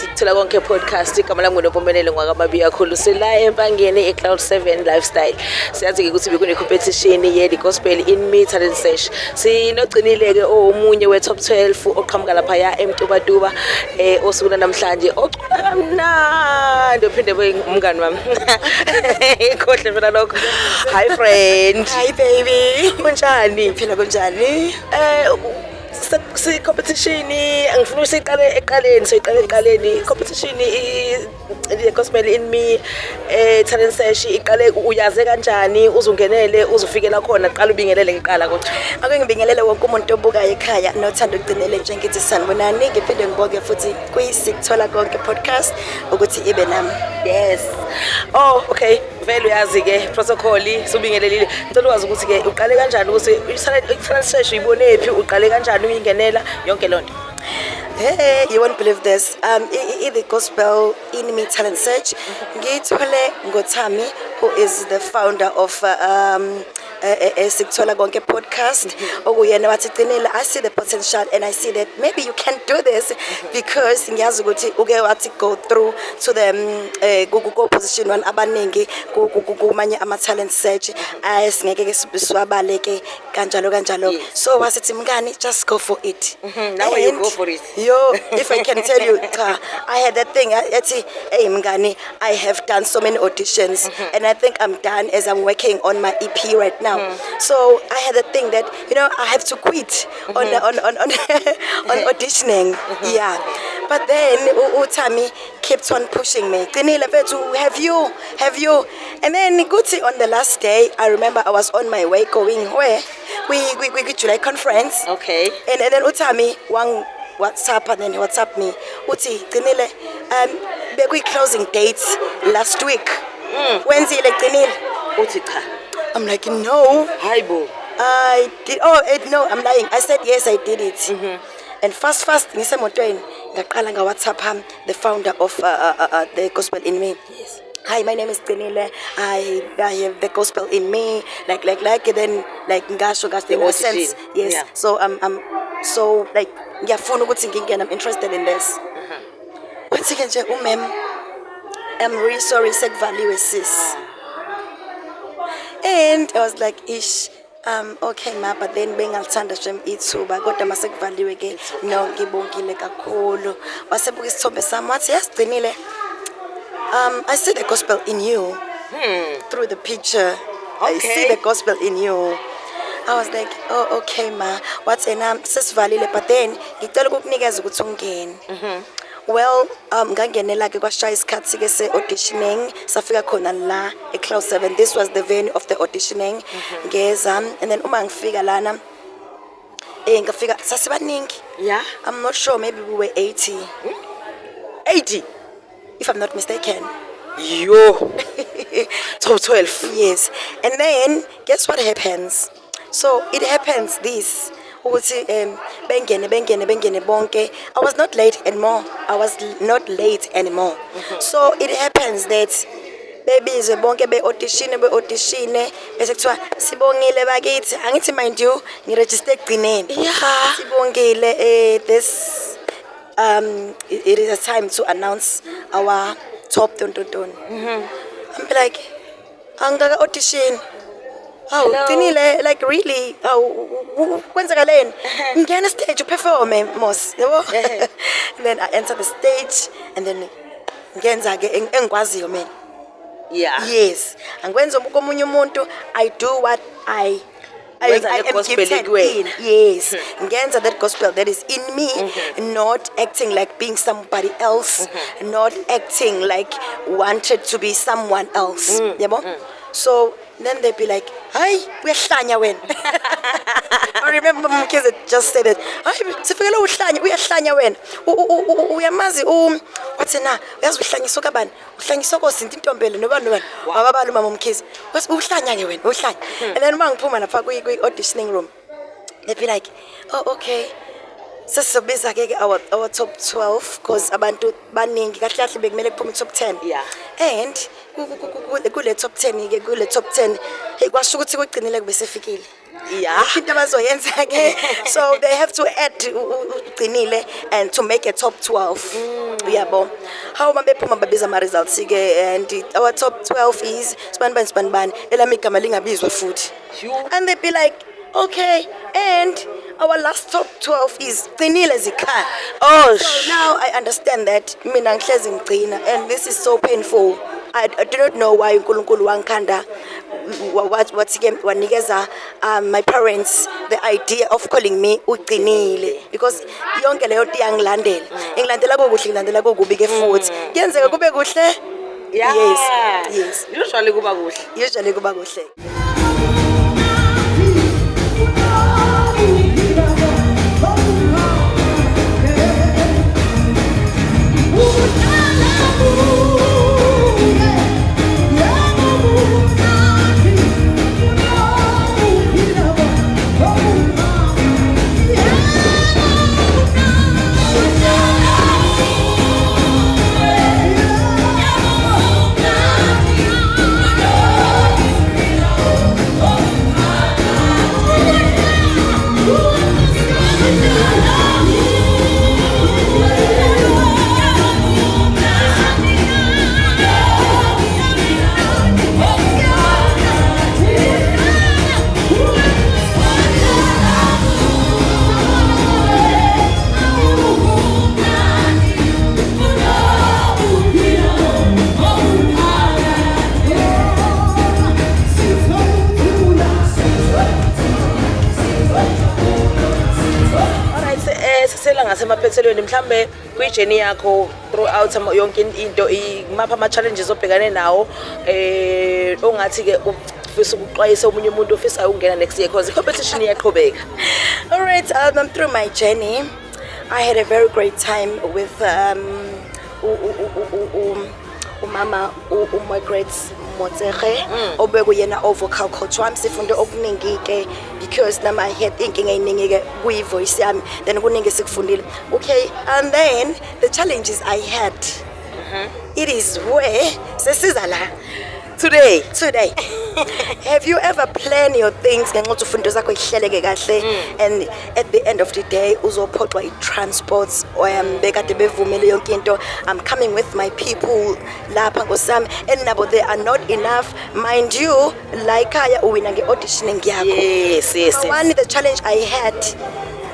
Sithola konke podcast igama lami nguNompumelelo ngwakamabiya khulu sila empangeni eCloud 7 Lifestyle. Siyazi ukuthi bekune competition ye the gospel in me talent search. Sinogcinile ke omunye we top 12 oqhamuka lapha ya eMtubatuba osukuna namhlanje ocula kamnandi ophinde umngani wami. Ikhohle phela lokho. Hi friend. Hi baby. Kunjani? Phela kunjani? Si competition angifuna siqale eqaleni siqale competition the gospel in me talent search iqale uyaze kanjani uzungenele uzufikela khona qala ubingelele ngeqala kodwa ake ngibingelele wonke umuntu obukayo ekhaya nothanda ukugcinele nje ngithi sanibonani ngiphinde ngibonge futhi kuyisithola konke podcast ukuthi ibe nami. Yes. Oh okay, vele uyazi ke protocol subingelelile ngicela ukwazi ukuthi ke uqale kanjani ukuthi i-talent search uyibone phi uqale kanjani uyingenela yonke lonto. Hey, you won't believe this. The gospel in me talent search. Ngithole ngoThami, who is the founder of Sithola konke podcast. Okuyena wathi qinile, I see the potential and I see that maybe you can do this because ngiyazi ukuthi uke wathi go through to the go position one abaningi kumanye ama talent search ayesingeke ke siwabaleke kanjalo. So wasithi mngani just go for it. Now you go for it. Yo, if I can tell you, I had that thing. Hey, mngani, I have done so many auditions, and I think I'm done as I'm working on my EP right now. So I had a thing that I have to quit on auditioning. Yeah, but then Utami kept on pushing me. Qinile mfethu, have you? And then Guti on the last day, I remember I was on my way going where we July conference. Okay. And then Utami one WhatsApp and then he WhatsApp me. Uti Qinile, we closing dates last week. When's it like Qinile? Uti cha. I'm like, no. Hi bo. I did. No, I'm lying. I said yes, I did it. And fast ngisemotweni ngaqala WhatsApp the founder of the gospel in me. Yes. Hi, my name is Qinile. I have the gospel in me. Like then ngasho in a sense. Yes. Yeah. So I'm so ngiyafuna ukuthi ngingene, I'm interested in this. Wathi ke nje ma'am, I'm really sorry sekuvaliwe sis. And I was like, ish, okay ma, but then bengalithanda nje ithuba kodwa masekuvaliwe ke no ngibongile kakhulu. Wasebuka isithombe sami wathi yasigcinile. I see the gospel in you. Through the picture. Okay. I see the gospel in you. I was like, oh okay ma. What's sesivalile, but then ngicela ukukunikeza ukuthi ungene. Well, ngangenela ke kwashaya isikhathi ke se auditioning safika khona la eCloud 7. This was the venue of the auditioning. Ngeza and then uma ngifika lana ngafika sasibaningi. Yeah. I'm not sure, maybe we were 80. 80 if I'm not mistaken. Yo. Top 12. Yes. And then guess what happens? So it happens this. Ukuthi bengene bonke. I was not late anymore. So it happens that bebize bonke be-audition bese kuthiwa sibongile bakithi. Angithi mind you ngiregister egcineni. Yeah. Sibongile this it is a time to announce our top ton. I'm like angaka audition. Oh, Qinile, like really? Oh, kwenzakaleni? Ngena stage perform mos, yabo? And then I enter the stage and then ngenza ke engikwaziyo mina. Yeah. Yes. Angikwenza komunye umuntu, I do what I am gifted in. Yes. Ngenza that gospel that is in me, not acting like being somebody else, not acting like wanted to be someone else. Yabo? So then they'd be like, "Hi, uyahlanya wena." I remember my kids just said it. "Hi, sifikela uhlanya, uyahlanya wena. Uyamazi wathi na, uyazi uhlanyiswa kabani? Uhlanyiswa kosinto intombele nobani. Ababali mama umkhizi. Wathi uhlanya ke wena, uhlanya." And then mangiphuma lapha kwi auditioning room, they'd be like, "Oh, okay." Sesibiza ke our top 12 because abantu baningi kahle kahle bekumele kuphume top 10. Yeah. And kule top 10 ke kule top 10 hey kwasho ukuthi kugcinile kube sefikile Yeah. into abazoyenza ke so they have to add ugcinile and to make a top 12 uyabo how mabephuma babiza ama results ke and our top 12 is span elami igama lingabizwa futhi and they be like okay and our last top 12 is Qinile Zikhaya. Oh, so now I understand that mina ngihlezi ngigcina and this is so painful. I do not know why uNkulunkulu wangikhanda what again wanikeza my parents the idea of calling me uqinile because yonke leyo nto yangilandela engilandela kokuhle ngilandela kokubi ke futhi kuyenzeka kube kuhle yes usually kuba kuhle ngasemaphethelweni mhlambe kwi-journey yakho throughout yonke into imapha ama-challenges obhekane nawo ongathi-ke ufisa ukuxwayisa omunye umuntu ofisa ukungena next year because i-competition iyaqhubeka. All right, through my journey I had a very great time with umama uMargaret Motshekge obekuyena overcall coach wami sifunde okuningi ke because nama had inkinga eyiningi ke kuyi voice yami then kuningi sikufundile okay and then the challenges I had it is where sesiza la today have you ever planned your things ngenxa ukuthi ufundo zakho ihleleke kahle and at the end of the day uzophoxwa i-transports bekade bevumele yonke into I'm coming with my people lapha ngosami and nabo they are not enough mind you la ekhaya uwina nge-auditioning yakho yes one the challenge I had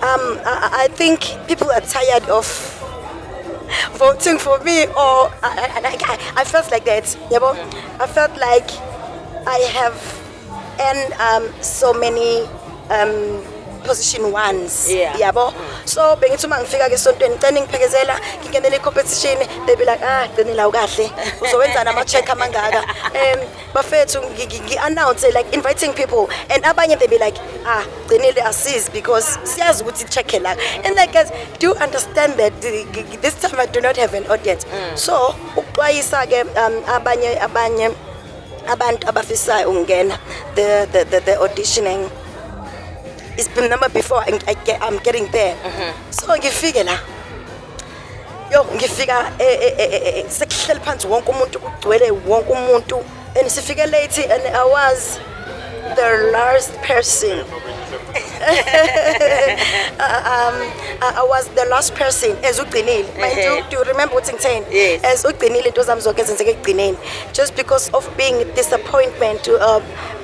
I think people are tired of voting for me or I felt like that yabo I felt like I have so many position ones yabo so bengithi uma ngifika ke esontweni ngicela ngiphekezela ngingenele i-competition they be like Qinile awukahle uzowenza nama check amangaka bafethu ngi-announce like inviting people and abanye they be like Qinile assist because siyazi ukuthi check la and like guys do you understand that this time I do not have an audience so ukuxwayisa ke abanye abantu abafisayo ukungena the auditioning it's been number before I'm getting there so ngifike la ngifika sekuhleli phansi wonke umuntu kugcwele wonke umuntu and sifike late and I was the last person I was the last person as uqinile do you remember what I'm saying as uqinile into zami zonke ezenzeke ekugcineni just because of being disappointment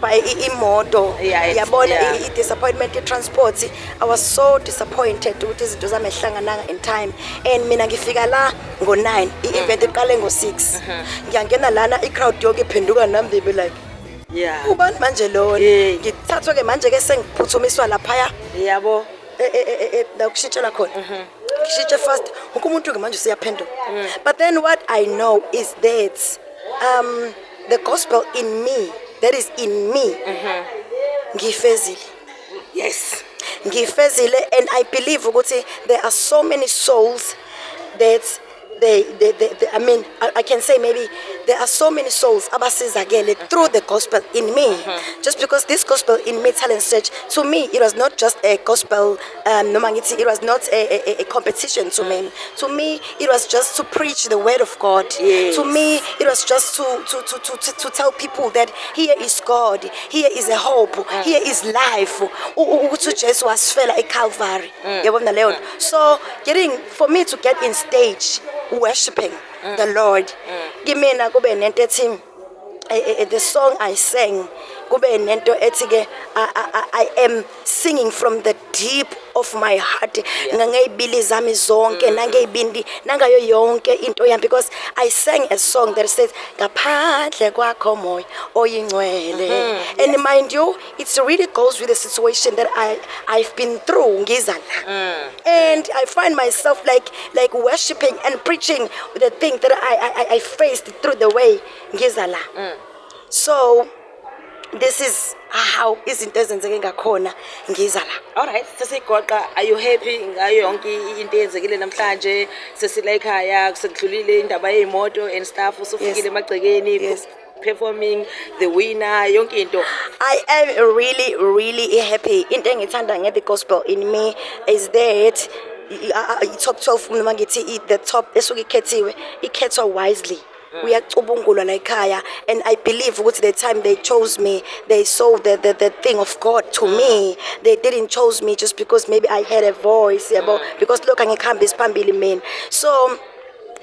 by imoto yabona i-disappointment i-transport I was so disappointed ukuthi izinto zami ehlangananga in time and mina ngifika la ngo-9 i-event iqale ngo-6 ngiyangena lana i-crowd yonke iphenduka nami they be like ubani manje lona ngithathwa ke manje ke sengiphuthumiswa laphaya yabo la kushintshela khona ngishintshe fast wonke umuntu ke manje usiyaphenduka but then what I know is that the gospel in me that is in me ngifezile ngifezile and I believe ukuthi there are so many souls that they I mean I can say maybe there are so many souls abasizakele through the gospel in me. Just because this gospel in me talent search, to me it was not just a gospel, it was not a competition to me. To me it was just to preach the word of God. Yes. To me it was just to tell people that here is God, here is a hope, here is life. Jesus was fell at Calvary. So for me to get in stage worshiping the Lord, give me na kube nento ethi the song I sang kube nento ethi ke I am singing from the deep of my heart ngangeyibili zami zonke nangeyibindi nangayo yonke into yami, because I sang a song that says ngaphandle kwakho moya oyingcwele. And mind you, it really goes with the situation that I've been through ngizala. And I find myself like worshiping and preaching the thing that I faced through the way ngizala. So this is how izinto ezenzeke ngakhona ngizala. Alright, sesigoqa, are you happy ngayo yonke into eyenzekile namhlanje? Sesila ekhaya, sekudlulile indaba yeimoto and stuff, usufikile emagcekeni, performing the winner, yonke into. I am really happy. Into engithanda nge the gospel in me is that top 12 noma ngithi the top esuke ikhethiwe ikhethwa wisely. Uyacubungulwa la ekhaya, and I believe ukuthi the time they chose me, they saw the thing of God to me. They didn't chose me just because maybe I had a voice, because look angikhamba isiphambili mina. So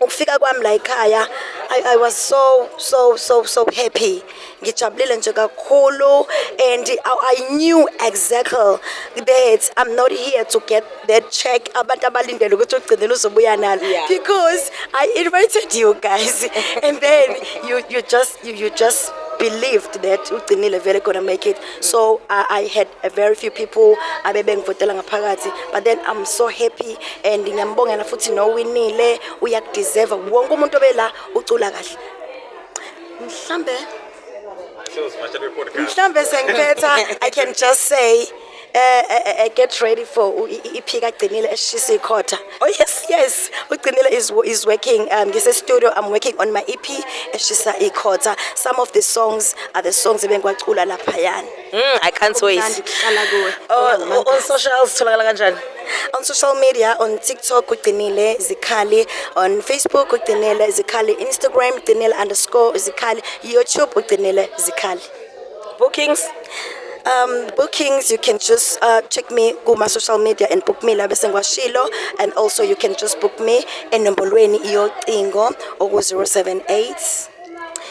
ukufika kwami la ekhaya, I was so happy. Ngijabulile nje kakhulu, and I knew exactly that I'm not here to get that check abantu abalindele ukuthi ugcinele uzobuya nalo, because I invited you guys and then you just believed that ugcinile vele gonna make it. So I had a very few people abebengivotela ngaphakathi, but then I'm so happy, and ngiyambongela futhi no winile uyakudeserve wonke umuntu obela ucula kahle. Mhlambe sengiphetha, I can just say get ready for iphika gcinile eshisa ikhotha. Oh yes, ugcinile is working ngise studio. I'm working on my EP eshisa ikhotha. Some of the songs are the songs ebengwacula laphayana. I can't wait. On socials tholakala kanjani? On social media, on TikTok ugcinile Zikhali, on Facebook ugcinile Zikhali, Instagram ugcinile_Zikhali, YouTube ugcinile Zikhali. Bookings? Bookings, you can just check me, go my social media and book me la bese ngwashilo, and also you can just book me enombolweni iyocingo oku 078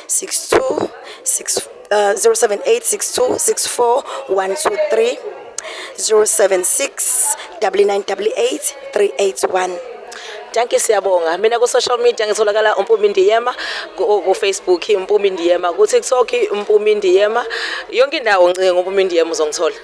62 64 123 076 9988 381. Danke siyabonga. Mina ku social media ngitholakala uMpumi Ndiyema, ku Facebook uMpumi Ndiyema, ku TikTok uMpumi Ndiyema. Yonke indawo ngicenge uMpumi Ndiyema uzongithola.